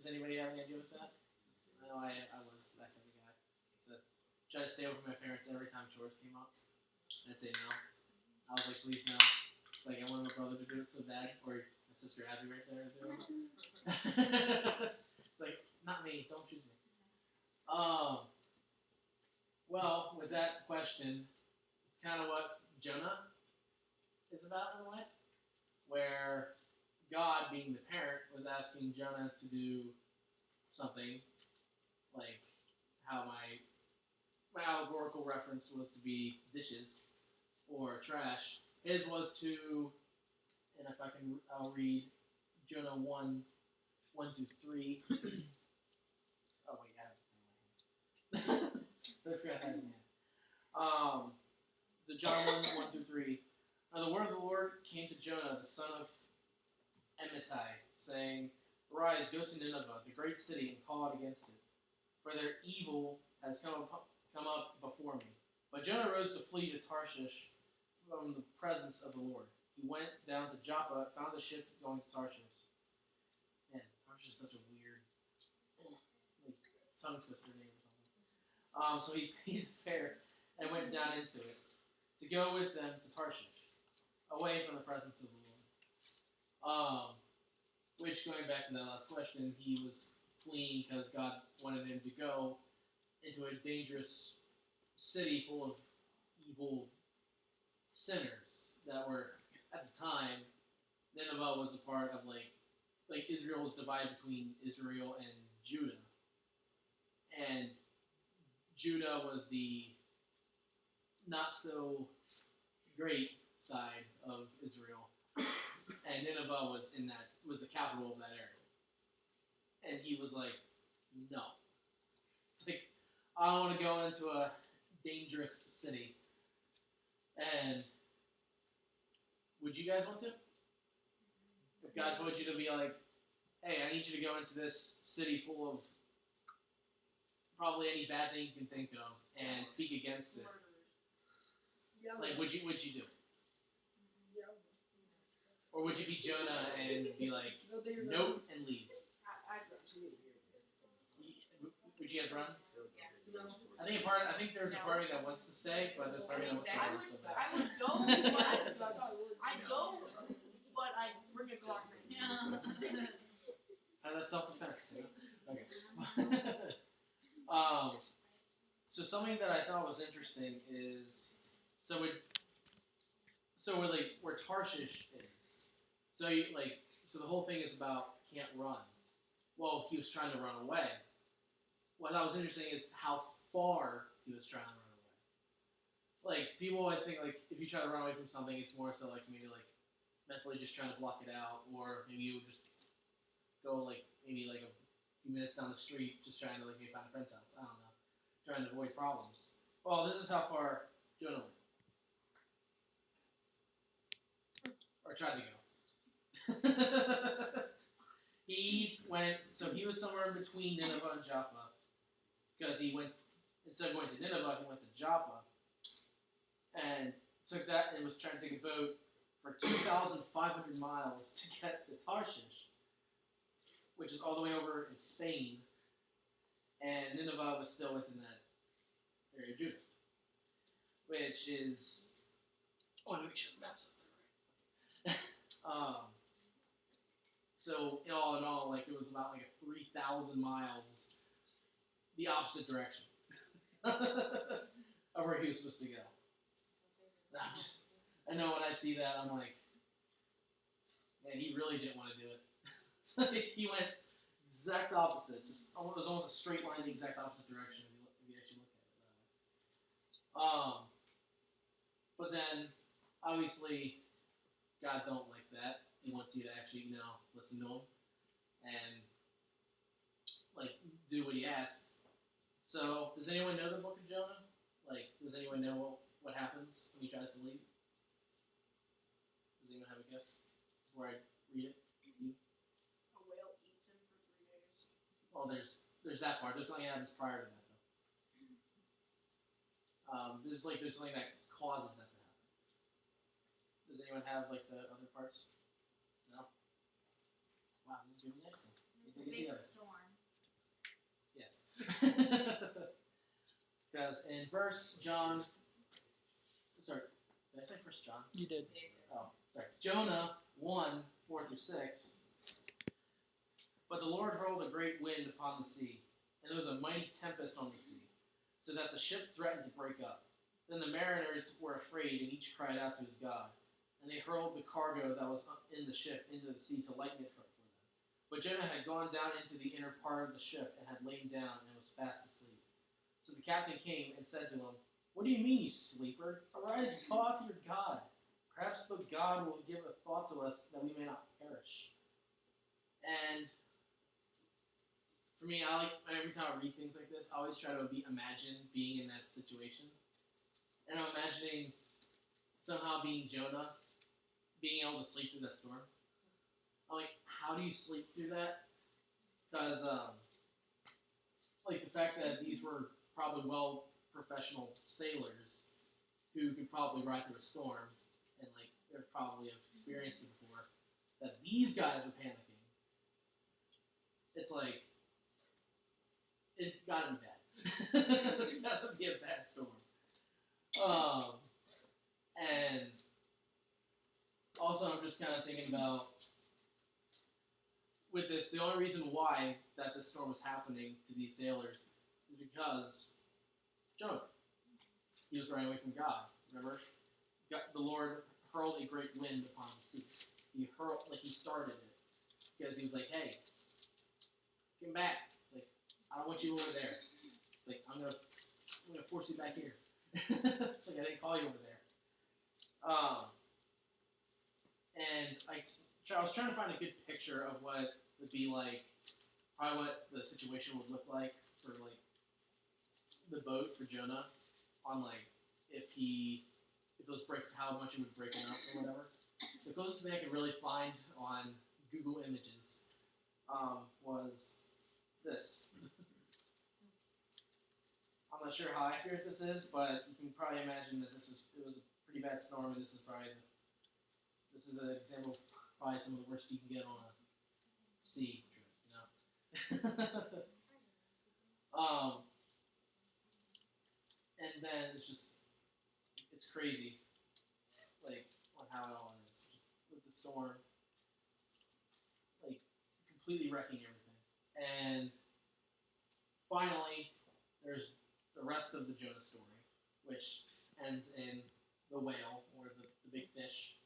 Does anybody have any idea with that? I know I was that kind of guy. To try to stay over my parents every time chores came up. And I'd say no. I was like, please no. It's like I wanted my brother to do it so bad, or my sister Abby right there to do it. It's like, not me, don't choose me. Well, with that question, it's kind of what Jonah is about in a way, where God, being the parent, was asking Jonah to do something like how my allegorical reference was to be dishes or trash. His was to, and if I'll read Jonah 1, 1 through 3. Oh, wait, I have it in my hand. I forgot I had it in my hand. The John 1, 1 through 3. Now the word of the Lord came to Jonah, the son of Amittai, saying, Arise, go to Nineveh, the great city, and call out against it, for their evil has come up before me. But Jonah rose to flee to Tarshish from the presence of the Lord. He went down to Joppa, found a ship going to Tarshish. Man, Tarshish is such a weird, like, tongue twister name or something. So he paid the fare and went down into it to go with them to Tarshish, away from the presence of the Lord. Which, going back to that last question, he was fleeing because God wanted him to go into a dangerous city full of evil sinners that were, at the time, Nineveh was a part of, like Israel was divided between Israel and Judah. And Judah was the not so great side of Israel. And Nineveh was the capital of that area. And he was like, no. It's like, I don't want to go into a dangerous city. And would you guys want to? If God told you to be like, hey, I need you to go into this city full of probably any bad thing you can think of and speak against it. Like, would you do? Or would you be Jonah and be like, nope, and leave? Would you guys run? I think there's a party that wants to stay, but there's a party that wants to run. I would go, but I'd bring a Glock. Yeah. That's self-defense. Okay. So something that I thought was interesting is where Tarshish is. So the whole thing is about can't run. Well, he was trying to run away. What I thought was interesting is how far he was trying to run away. Like, people always think, like, if you try to run away from something, it's more so, like, maybe, like, mentally just trying to block it out, or maybe you would just go, like, maybe, like, a few minutes down the street just trying to, like, maybe find a friend's house. I don't know. Trying to avoid problems. Well, this is how far Jonah went. Or tried to go. He was somewhere in between Nineveh and Joppa, because he went, instead of going to Nineveh, he went to Joppa, and took that and was trying to take a boat for 2,500 miles to get to Tarshish, which is all the way over in Spain, and Nineveh was still within that area of Judah, which is, let me make sure the map's up there right. So, all in all, like, it was about, like, 3,000 miles the opposite direction of where he was supposed to go. I know when I see that, I'm like, man, he really didn't want to do it. So he went exact opposite. It was almost a straight line, the exact opposite direction if you actually look at it that way. But then, obviously, God don't like that. He wants you to actually, listen to him and, like, do what he asked. So, does anyone know the book of Jonah? Like, does anyone know what happens when he tries to leave? Does anyone have a guess before I read it? You? A whale eats him for 3 days. Well, there's that part. There's something that happens prior to that, though. There's something that causes that to happen. Does anyone have, like, the other parts? No? Wow, this is really nice. There's a big storm. Because in did I say First John? You did. Oh, sorry. Jonah 1, 4 through 6. But the Lord hurled a great wind upon the sea, and there was a mighty tempest on the sea, so that the ship threatened to break up. Then the mariners were afraid, and each cried out to his God. And they hurled the cargo that was in the ship into the sea to lighten it for them. But Jonah had gone down into the inner part of the ship and had lain down and was fast asleep. So the captain came and said to him, "What do you mean, you sleeper? Arise and call out to your God. Perhaps the God will give a thought to us that we may not perish." And for me, every time I read things like this, I always try to imagine being in that situation. And I'm imagining somehow being Jonah, being able to sleep through that storm. I'm like, how do you sleep through that? Because, the fact that these were probably professional sailors who could probably ride through a storm, and, they're probably have experienced it before, that these guys were panicking. It's like, it's gotta be bad. It's gotta be a bad storm. And also I'm just kind of thinking about, with this, the only reason why that this storm was happening to these sailors is because Jonah. He was running away from God. Remember? The Lord hurled a great wind upon the sea. He started it. Because he was like, "Hey, get back." It's like, "I don't want you over there." It's like, I'm gonna force you back here. It's like, I didn't call you over there. And I was trying to find a good picture of what it would be like, probably what the situation would look like for the boat for Jonah, on how much it would break it up or whatever. The closest thing I could really find on Google Images was this. I'm not sure how accurate this is, but you can probably imagine that it was a pretty bad storm, and this is an example of probably some of the worst you can get on a sea trip, and then it's crazy, on how it all is, just with the storm, completely wrecking everything. And finally, there's the rest of the Jonah story, which ends in the whale, or the big fish.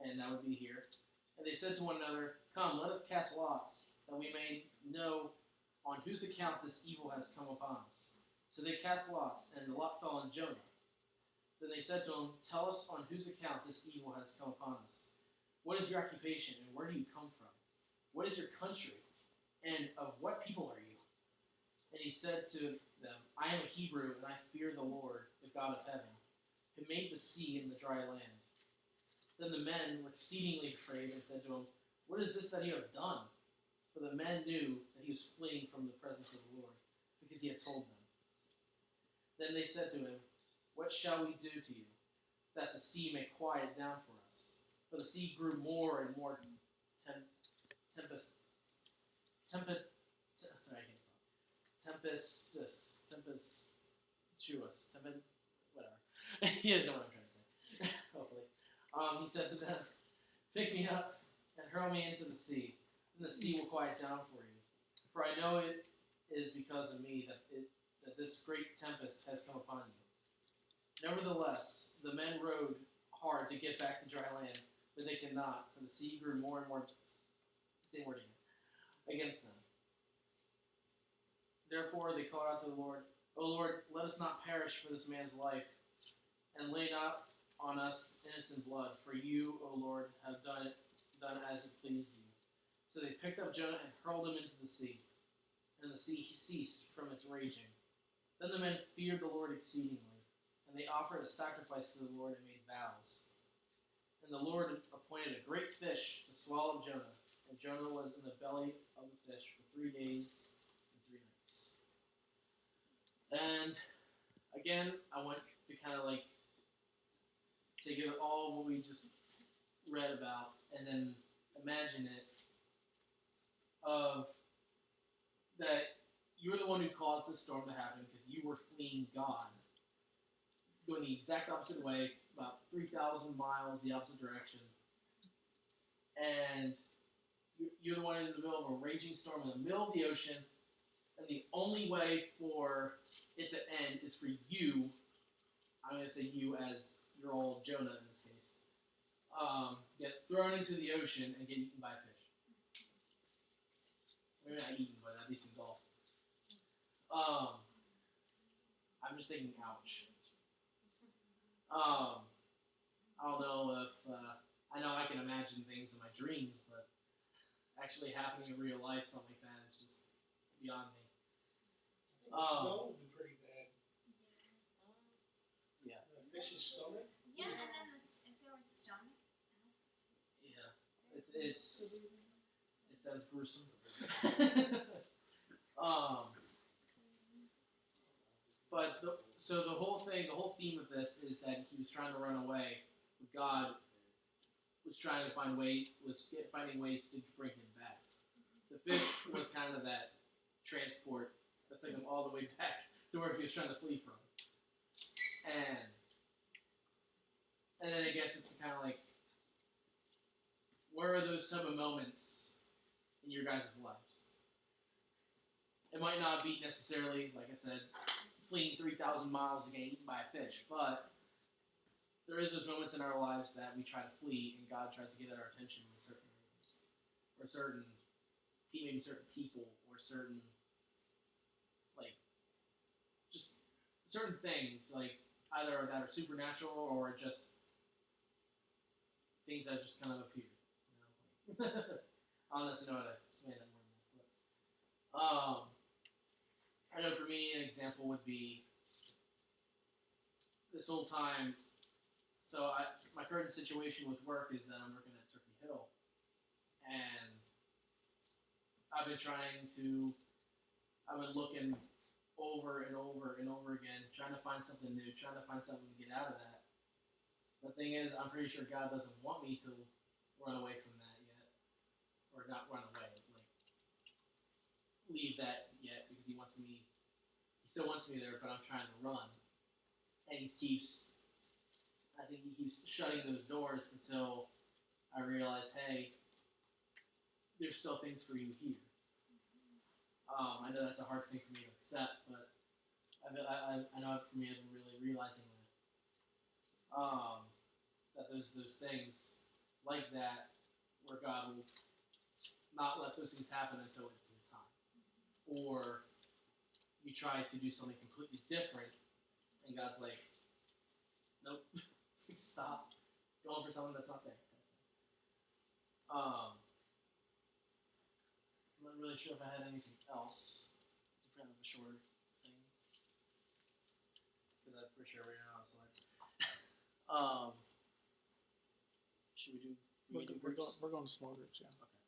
And that would be here. And they said to one another, "Come, let us cast lots, that we may know on whose account this evil has come upon us." So they cast lots, and the lot fell on Jonah. Then they said to him, "Tell us on whose account this evil has come upon us. What is your occupation, and where do you come from? What is your country, and of what people are you?" And he said to them, "I am a Hebrew, and I fear the Lord, the God of heaven, who made the sea and the dry land." Then the men were exceedingly afraid and said to him, "What is this that you have done?" For the men knew that he was fleeing from the presence of the Lord, because he had told them. Then they said to him, "What shall we do to you, that the sea may quiet down for us?" For the sea grew more and more tempestuous, whatever. You guys know what I'm trying to say. Hopefully. He said to them, "Pick me up and hurl me into the sea, and the sea will quiet down for you. For I know it is because of me that this great tempest has come upon you." Nevertheless, the men rowed hard to get back to dry land, but they could not, for the sea grew more and more, same word again, against them. Therefore they called out to the Lord, "O Lord, let us not perish for this man's life, and lay not on us innocent blood, for you, O Lord, have done as it pleased you." So they picked up Jonah and hurled him into the sea, and the sea ceased from its raging. Then the men feared the Lord exceedingly, and they offered a sacrifice to the Lord and made vows. And the Lord appointed a great fish to swallow Jonah, and Jonah was in the belly of the fish for 3 days and 3 nights. And again, I want to kind of take it all what we just read about, and then imagine it of that you're the one one who caused the storm to happen because you were fleeing God, going the exact opposite way, about 3,000 miles the opposite direction, and you're the one in the middle of a raging storm in the middle of the ocean, and the only way for it to end is for you, I'm going to say you as your old Jonah in this case, get thrown into the ocean and get eaten by a fish. Maybe not eaten, but at least engulfed. I'm just thinking, ouch. I don't know if, I know I can imagine things in my dreams, but actually happening in real life, something like that is just beyond me. I think the snow would be pretty bad. Yeah. A fish's stomach? Yeah, and then if there was stomach acid. Yeah. It sounds gruesome. But so the whole theme of this is that he was trying to run away, but God was trying to finding ways to bring him back. The fish was kind of that transport that took him all the way back to where he was trying to flee from. And then I guess it's kind of like, where are those type of moments in your guys' lives? It might not be necessarily, like I said, fleeing 3,000 miles to get eaten by a fish, but there is those moments in our lives that we try to flee, and God tries to get our attention with certain areas, or maybe certain people, or certain, like, just certain things, like either that are supernatural or just things that just kind of appear. You know? I don't necessarily know how to explain that more than that, but I know for me, an example would be this whole time. So my current situation with work is that I'm working at Turkey Hill, and I've been looking over and over and over again, trying to find something new, trying to find something to get out of that. The thing is, I'm pretty sure God doesn't want me to run away from that yet, or not run away, like leave that yet, because He still wants me there, but I'm trying to run, and I think He keeps shutting those doors until I realize, hey, there's still things for you here. I know that's a hard thing for me to accept, but I know for me, I've been really realizing that those things like that, where God will not let those things happen until it's His time, or you try to do something completely different, and God's like, nope, stop going for something that's not there. I'm not really sure if I had anything else. It's kind of a shorter thing, because I'm pretty sure we're out of slides. Should we do? We're going to small groups, yeah. Okay.